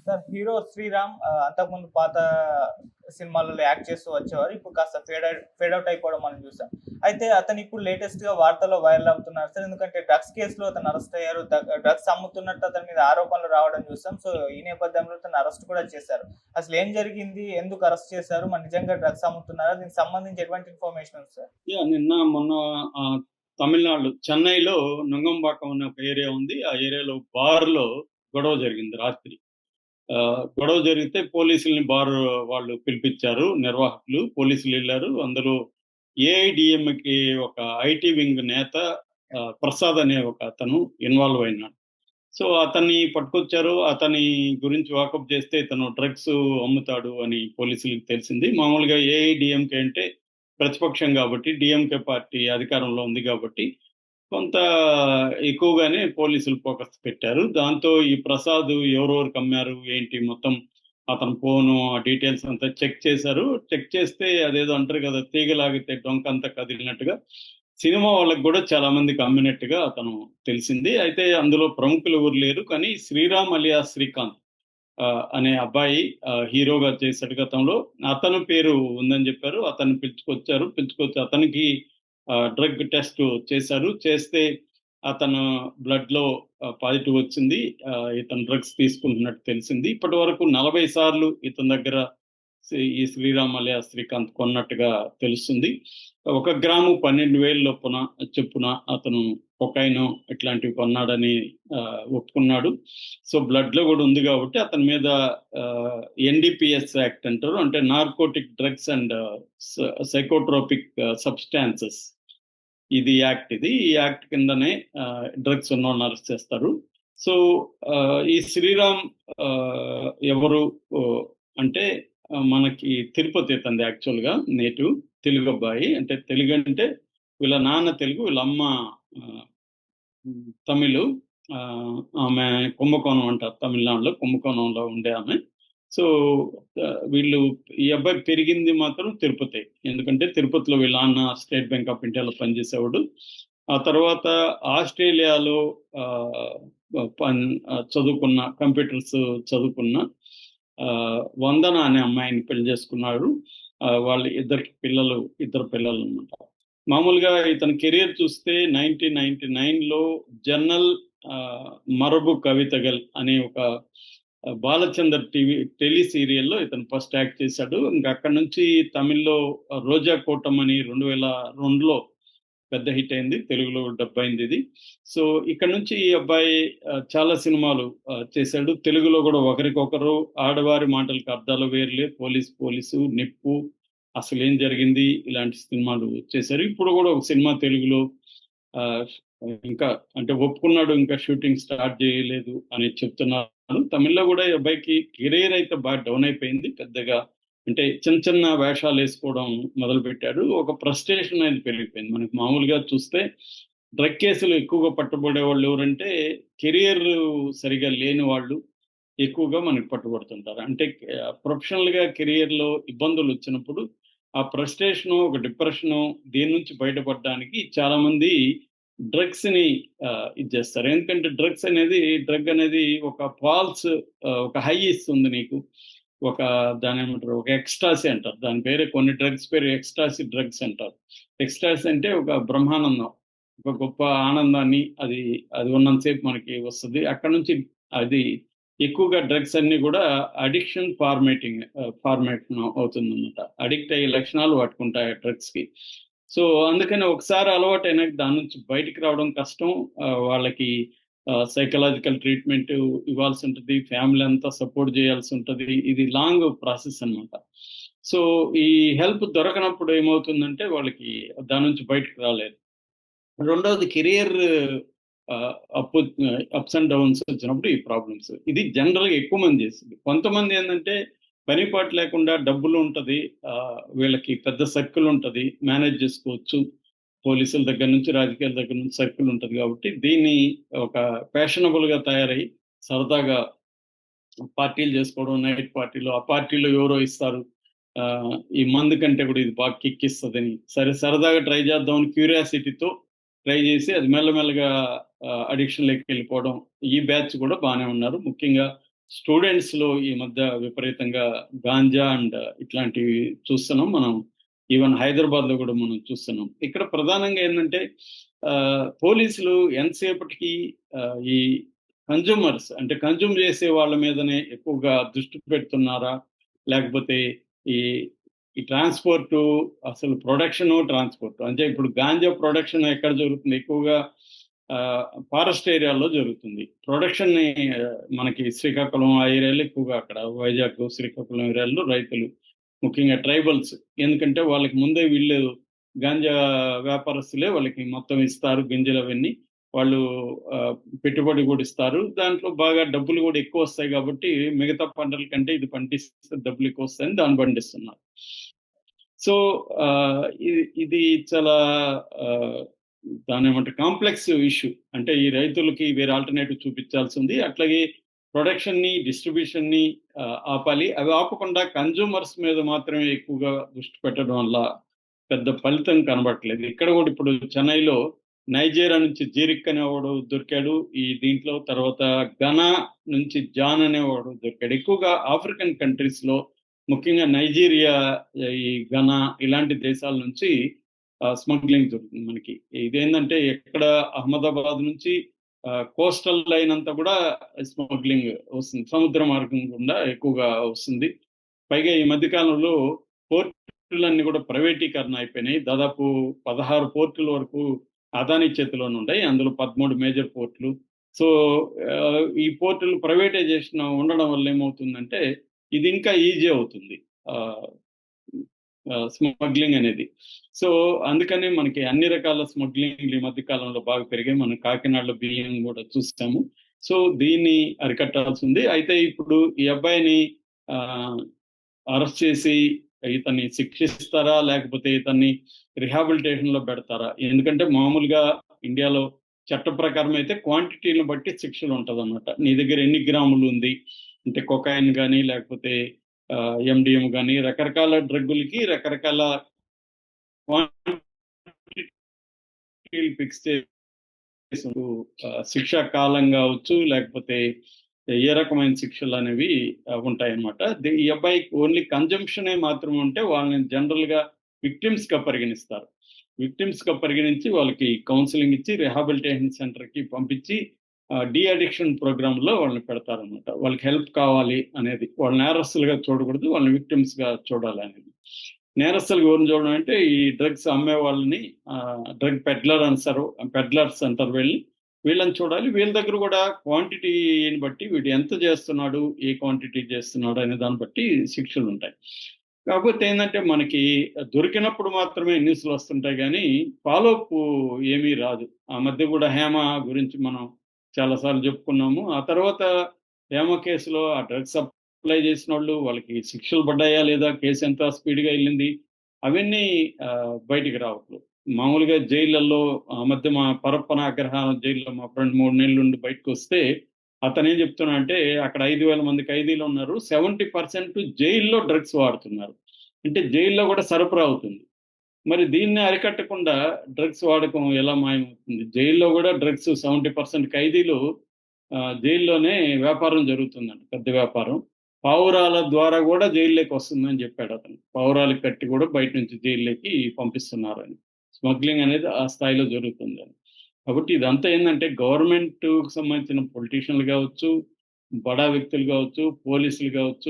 Sir hero 'Sriram' అంతకుముందు పాత సినిమాలలో యాక్ట్ చేస్తూ వచ్చేవారు. ఇప్పుడు కాస్త ఫేడ్ ఔట్ అయిపోవడం మనం చూసాం. అయితే అతను ఇప్పుడు లేటెస్ట్‌గా వార్తల్లో వైరల్ అవుతున్నారు సార్. ఎందుకంటే డ్రగ్స్ కేస్‌లో అతను అరెస్ట్ అయ్యారు. డ్రగ్స్ అమ్ముతున్నట్టు అతని మీద ఆరోపణలు రావడం చూసాం. సో, ఈ నేపథ్యంలో అతన్ని అరెస్ట్ కూడా చేశారు. అసలు ఏం జరిగింది? ఎందుకు అరెస్ట్ చేశారు? మరి నిజంగా డ్రగ్స్ అమ్ముతున్నారా? దీనికి సంబంధించి ఎటువంటి ఇన్ఫర్మేషన్ ఉంది సార్? నిన్న మొన్న తమిళనాడు చెన్నైలో నుంగంబాకం అనే ఒక ఏరియా ఉంది. ఆ ఏరియాలో బార్‌లో గొడవ జరిగింది రాత్రి. గొడవ జరిగితే పోలీసుల్ని బార్ వాళ్ళు పిలిపించారు నిర్వాహకులు. పోలీసులెళ్లారు. అందులో ఏఐడీఎంకే ఒక ఐటీ వింగ్ నేత ప్రసాద్ అనే ఒక అతను ఇన్వాల్వ్ అయినాడు. సో, అతన్ని పట్టుకొచ్చారు. అతని గురించి వాకప్ చేస్తే ఇతను డ్రగ్స్ అమ్ముతాడు అని పోలీసులకి తెలిసింది. మామూలుగా ఏఐడీఎంకే అంటే ప్రతిపక్షం కాబట్టి, డీఎంకే పార్టీ అధికారంలో ఉంది కాబట్టి, కొంత ఎక్కువగానే పోలీసులు ఫోకస్ పెట్టారు. దాంతో ఈ ప్రసాద్ ఎవరెవరికి అమ్మారు, ఏంటి మొత్తం అతని ఫోను, ఆ డీటెయిల్స్ అంతా చెక్ చేశారు. చెక్ చేస్తే అదేదో అంటారు కదా! తీగ లాగితే డొంకంతా కదిలినట్టుగా సినిమా వాళ్ళకి గూడా చాలా మందికి అమ్మినట్టుగా అతను తెలిసింది. అయితే అందులో ప్రముఖులు ఎవరు లేరు. కానీ 'శ్రీరామ్' అలియాస్ శ్రీకాంత్ అనే అబ్బాయి హీరోగా చేశాడు గతంలో. అతని పేరు ఉందని చెప్పారు. అతన్ని పిలుచుకొచ్చారు. పిలుచుకొచ్చి అతనికి డ్రగ్ టెస్ట్ చేశారు. చేస్తే అతను బ్లడ్‌లో పాజిటివ్ వచ్చింది. ఇతను డ్రగ్స్ తీసుకుంటున్నట్టు తెలిసింది. ఇప్పటివరకు 40 సార్లు ఇతని దగ్గర ఈ 'శ్రీరామ్' అలియాస్ శ్రీకాంత్ కొన్నట్టుగా తెలుస్తుంది. 1 గ్రాము 12,000 చొప్పున అతను కొకైను ఇట్లాంటివి కొన్నాడని ఒప్పుకున్నాడు. సో, బ్లడ్‌లో గూడా ఉంది గాబట్టి అతని మీద ఎన్‌డీపీఎస్ యాక్ట్ అంటారు. అంటే narcotic drugs and psychotropic substances ఇది యాక్ట్ ఇది. ఈ యాక్ట్ కిందనే డ్రగ్స్ ఉన్నోళ్ళని అరెస్ట్ చేస్తారు. సో, ఈ 'శ్రీరామ్' ఎవరు అంటే మనకి తిరుపతి ఇతనిది యాక్చువల్‌గా నేటివ్. తెలుగు అబ్బాయి. అంటే తెలుగంటే వీళ్ళ నాన్న తెలుగు, వీళ్ళ అమ్మ ఆహ్, తమిళు. ఆమె కుంభకోణం అంటారు తమిళనాడులో. కుంభకోణంలో ఉండే ఆమె. సో, వీళ్ళు ఈ అబ్బాయి పెరిగింది మాత్రం తిరుపతే. ఎందుకంటే తిరుపతిలో వీళ్ళ నాన్న స్టేట్ బ్యాంక్ ఆఫ్ ఇండియాలో పనిచేసేవాడు. ఆ తర్వాత ఆస్ట్రేలియాలో ఆహ్, చదువుకున్న కంప్యూటర్స్ చదువుకున్న వందన అనే అమ్మాయిని పెళ్లి చేసుకున్నాడు. వాళ్ళు ఇద్దరు పిల్లలనమాట. మామూలుగా ఇతని కెరియర్ చూస్తే 1999లో 'జన్నల్ మరబు కవితగల్' అనే ఒక బాలచందర్ టెలి సీరియల్‌లో ఇతను ఫస్ట్ యాక్ట్ చేశాడు. ఇంకా అక్కడి నుంచి తమిళ్‌లో 'రోజా కోటం' అని 2002లో పెద్ద హిట్ అయింది. తెలుగులో డబ్ అయిందిది. సో, ఇక్కడ నుంచి ఈ అబ్బాయి చాలా సినిమాలు చేశాడు. తెలుగులో గూడా 'ఒకరికొకరు', 'ఆడవారి మాటలకు అర్థాలు వేరులే', 'పోలీసు', 'నిప్పు', 'అసలేం జరిగింది' ఇలాంటి సినిమాలు చేశారు. ఇప్పుడు గూడా ఒక సినిమా తెలుగులో ఆహ్, ఇంకా అంటే ఒప్పుకున్నాడు. ఇంకా షూటింగ్ స్టార్ట్ జేయలేదు అని చెప్తున్నారు. తమిళ్‌లో గూడా ఈ అబ్బాయికి కెరియర్ అయితే బాగా డౌన్ అయిపోయింది. పెద్దగా అంటే చిన్న చిన్న వేషాలేసుకోవడం మొదలుపెట్టాడు. ఒక ఫ్రస్ట్రేషన్ అనేది పెరిగిపోయింది. మనకు మామూలుగా చూస్తే డ్రగ్ కేసులు ఎక్కువగా పట్టుబడేవాళ్ళు ఎవరంటే కెరియర్ సరిగ్గా లేని వాళ్ళు ఎక్కువగా మనకు పట్టుబడుతుంటారు. అంటే ప్రొఫెషనల్‌గా కెరియర్‌లో ఇబ్బందులొచ్చినప్పుడు ఆ ఫ్రస్ట్రేషను, ఒక డిప్రెషను దీని నుంచి బయటపడడానికి చాలామంది డ్రగ్స్‌ని ఇది చేస్తారు. ఎందుకంటే డ్రగ్ అనేది ఒక ఒక హై ఇస్తుంది నీకు. ఒక దాన్నేమంటారు? ఒక ఎక్స్‌టాసీ అంటారు. దాని పేరే కొన్ని డ్రగ్స్ పేరు ఎక్స్‌టాసీ డ్రగ్స్ అంటారు. ఎక్స్‌టాసీ అంటే ఒక బ్రహ్మానందం. ఒక గొప్ప ఆనందాన్ని అది ఉన్నంత సేపు మనకి వస్తది. అక్కడి నుంచి అది ఎక్కువగా డ్రగ్స్ అన్నీ గూడా అడిక్షన్ ఫార్మేషన్ అవుతుందన్నమాట. అడిక్ట్ అయ్యే లక్షణాలు వాటికుంటాయి ఆ డ్రగ్స్‌కి. సో, అందుకని ఒకసారి అలవాటైనాక దాని నుంచి బయటికి రావడం కష్టం. వాళ్ళకి సైకలాజికల్ ట్రీట్‌మెంట్ ఇవ్వాల్సుంటది. ఫ్యామిలీ అంతా సపోర్ట్ జేయాల్సుంటది. ఇది లాంగ్ ప్రాసెస్ అన్నమాట. సో, ఈ హెల్ప్ దొరకనప్పుడు ఏమవుతుందంటే వాళ్ళకి దాని నుంచి బయటికి రాలేరు. రెండోది కెరియర్ అప్స్ అండ్ డౌన్స్ వచ్చినప్పుడు ఈ ప్రాబ్లమ్స్. ఇది జనరల్‌గా ఎక్కువ మంది చేసేది. కొంతమంది ఏందంటే పని పాటు లేకుండా డబ్బులు ఉంటది. వీళ్ళకి పెద్ద సర్కిల్ ఉంటది. మేనేజ్ చేసుకోవచ్చు. పోలీసుల దగ్గర నుంచి, రాజకీయాల దగ్గర నుంచి సర్కిల్ ఉంటది కాబట్టి దీన్ని ఒక ఫ్యాషనబుల్‌గా తయారై సరదాగా పార్టీలు చేసుకోవడం, నైట్ పార్టీలు. ఆ పార్టీలో ఎవరో ఇస్తారు. ఈ మందు కంటే కూడా ఇది బాగా కిక్కిస్తదని. సరే సరదాగా ట్రై చేద్దామని క్యూరియాసిటీతో ట్రై చేసి అది మెల్లమెల్లగా అడిక్షన్‌లోకి వెళ్ళిపోవడం. ఈ బ్యాచ్ కూడా బానే ఉన్నారు. ముఖ్యంగా స్టూడెంట్స్లో ఈ మధ్య విపరీతంగా గాంజా అండ్ ఇట్లాంటివి చూస్తున్నాం మనం. ఈవెన్ హైదరాబాద్లో కూడా మనం చూస్తున్నాం. ఇక్కడ ప్రధానంగా ఏంటంటే పోలీసులు ఎంతసేపటికి ఈ కన్జ్యూమర్స్ అంటే కన్జ్యూమ్ చేసే వాళ్ళ మీదనే ఎక్కువగా దృష్టి పెడుతున్నారా, లేకపోతే ఈ ఈ ట్రాన్స్పోర్ట్, అసలు ప్రొడక్షన్ ట్రాన్స్పోర్ట్ అంటే ఇప్పుడు గాంజా ప్రొడక్షన్ ఎక్కడ జరుగుతుంది ఎక్కువగా? ఫారెస్ట్ ఏరియాలో జరుగుతుంది. ప్రొడక్షన్ ని మనకి శ్రీకాకుళం ఆ ఏరియాలో ఎక్కువగా, అక్కడ వైజాగ్ శ్రీకాకుళం ఏరియాలో రైతులు ముఖ్యంగా ట్రైబల్స్, ఎందుకంటే వాళ్ళకి ముందే వీళ్ళు గాంజా వ్యాపారస్తులే వాళ్ళకి మొత్తం ఇస్తారు, గింజలు అవన్నీ వాళ్ళు పెట్టుబడి కూడా ఇస్తారు. దాంట్లో బాగా డబ్బులు కూడా ఎక్కువ వస్తాయి కాబట్టి మిగతా పంటల కంటే ఇది పండిస్తే డబ్బులు ఎక్కువ వస్తాయని దాన్ని పండిస్తున్నారు. సో ఇది చాలా దాని ఏమంటే కాంప్లెక్స్ ఇష్యూ. అంటే ఈ రైతులకి వేరే ఆల్టర్నేటివ్ చూపించాల్సి ఉంది. అట్లాగే ప్రొడక్షన్ ని, డిస్ట్రిబ్యూషన్ ని ఆపాలి. అవి ఆపకుండా కన్జ్యూమర్స్ మీద మాత్రమే ఎక్కువగా దృష్టి పెట్టడం వల్ల పెద్ద ఫలితం కనబడట్లేదు. ఇక్కడ కూడా ఇప్పుడు చెన్నైలో నైజీరియా నుంచి జీరిక్ అనేవాడు దొరికాడు ఈ దీంట్లో. తర్వాత ఘనా నుంచి జాన్ అనేవాడు దొరికాడు. ఎక్కువగా ఆఫ్రికన్ కంట్రీస్ లో, ముఖ్యంగా నైజీరియా, ఈ ఘనా ఇలాంటి దేశాల నుంచి స్మగ్లింగ్ జరుగుతుంది మనకి. ఇదేంటంటే ఎక్కడ అహ్మదాబాద్ నుంచి కోస్టల్ లైన్ అంతా కూడా స్మగ్లింగ్ వస్తుంది, సముద్ర మార్గం గుండా ఎక్కువగా వస్తుంది. పైగా ఈ మధ్యకాలంలో పోర్టులన్నీ కూడా ప్రైవేటీకరణ అయిపోయినాయి. దాదాపు 16 పోర్టుల వరకు అదానీ చేతిలోనే ఉన్నాయి, అందులో 13 మేజర్ పోర్టులు. సో ఈ పోర్టులు ప్రైవేటైజేషన్ ఉండడం వల్ల ఏమవుతుందంటే ఇది ఇంకా ఈజీ అవుతుంది స్మగ్లింగ్ అనేది. సో అందుకనే మనకి అన్ని రకాల స్మగ్లింగ్ ఈ మధ్య కాలంలో బాగా పెరిగాయి. మనం కాకినాడలో బియ్యం కూడా చూస్తాము. సో దీన్ని అరికట్టాల్సి ఉంది. అయితే ఇప్పుడు ఈ అబ్బాయిని అరెస్ట్ చేసి ఇతన్ని శిక్షిస్తారా, లేకపోతే ఇతన్ని రిహాబిలిటేషన్ లో పెడతారా? ఎందుకంటే మామూలుగా ఇండియాలో చట్ట ప్రకారం అయితే క్వాంటిటీని బట్టి శిక్షలు ఉంటుంది అన్నమాట. నీ దగ్గర ఎన్ని గ్రాములు ఉంది అంటే కొకాయిన్ కానీ లేకపోతే ఎండిఎం కానీ రకరకాల డ్రగ్గులకి రకరకాల క్వాంటిటీలు ఫిక్స్ చేసి శిక్షా కాలం కావచ్చు, లేకపోతే ఏ రకమైన శిక్షలు అనేవి ఉంటాయన్నమాట. ఈ అబ్బాయికి ఓన్లీ కన్జంప్షనే మాత్రం ఉంటే వాళ్ళని జనరల్ గా విక్టిమ్స్ గా పరిగణిస్తారు. విక్టిమ్స్ గా పరిగణించి వాళ్ళకి కౌన్సిలింగ్ ఇచ్చి రిహాబిలిటేషన్ సెంటర్ కి పంపించి డి అడిక్షన్ ప్రోగ్రామ్ లో వాళ్ళని పెడతారనమాట. వాళ్ళకి హెల్ప్ కావాలి అనేది, వాళ్ళ నేరస్తులుగా చూడకూడదు, వాళ్ళని విక్టిమ్స్ గా చూడాలి అనేది. నేరస్తులుగా ఎవరిని చూడడం అంటే ఈ డ్రగ్స్ అమ్మే వాళ్ళని డ్రగ్ పెడ్లర్స్ అంటారు వీళ్ళని చూడాలి. వీళ్ళ దగ్గర కూడా క్వాంటిటీని బట్టి వీడు ఎంత చేస్తున్నాడు, ఏ క్వాంటిటీ చేస్తున్నాడు అనే దాన్ని బట్టి శిక్షలు ఉంటాయి. కాకపోతే ఏంటంటే మనకి దొరికినప్పుడు మాత్రమే న్యూస్లు వస్తుంటాయి కానీ ఫాలోఅప్ ఏమీ రాదు. ఆ మధ్య కూడా హేమ గురించి మనం చాలాసార్లు చెప్పుకున్నాము. ఆ తర్వాత హేమ కేసులో ఆ డ్రగ్స్ సప్లై చేసిన వాళ్ళకి శిక్షలు పడ్డాయా లేదా, కేసు ఎంత స్పీడ్గా వెళ్ళింది, అవన్నీ బయటికి రావట్లేదు. మామూలుగా జైళ్ళల్లో ఆ మధ్య మా పరప్పన అగ్రహారం జైల్లో మా ఫ్రెండ్ 3 నెలలు నుండి బయటకు వస్తే అతను ఏం చెప్తున్నా అంటే అక్కడ 5,000 మంది ఖైదీలు ఉన్నారు, 70% జైల్లో డ్రగ్స్ వాడుతున్నారు. అంటే జైల్లో కూడా సరఫరా అవుతుంది. మరి దీన్ని అరికట్టకుండా డ్రగ్స్ వాడకం ఎలా మాయమవుతుంది? జైల్లో కూడా డ్రగ్స్ 70% ఖైదీలు జైల్లోనే వ్యాపారం జరుగుతుందంట, పెద్ద వ్యాపారం. పావురాల ద్వారా కూడా జైల్లోకి వస్తుందని చెప్పాడు అతను. పావురాలు కట్టి కూడా బయట నుంచి జైల్లోకి పంపిస్తున్నారని. స్మగ్లింగ్ అనేది ఆ స్థాయిలో జరుగుతుందని. కాబట్టి ఇదంతా ఏంటంటే గవర్నమెంట్కి సంబంధించిన పొలిటీషియన్లు కావచ్చు, బడా వ్యక్తులు కావచ్చు, పోలీసులు కావచ్చు,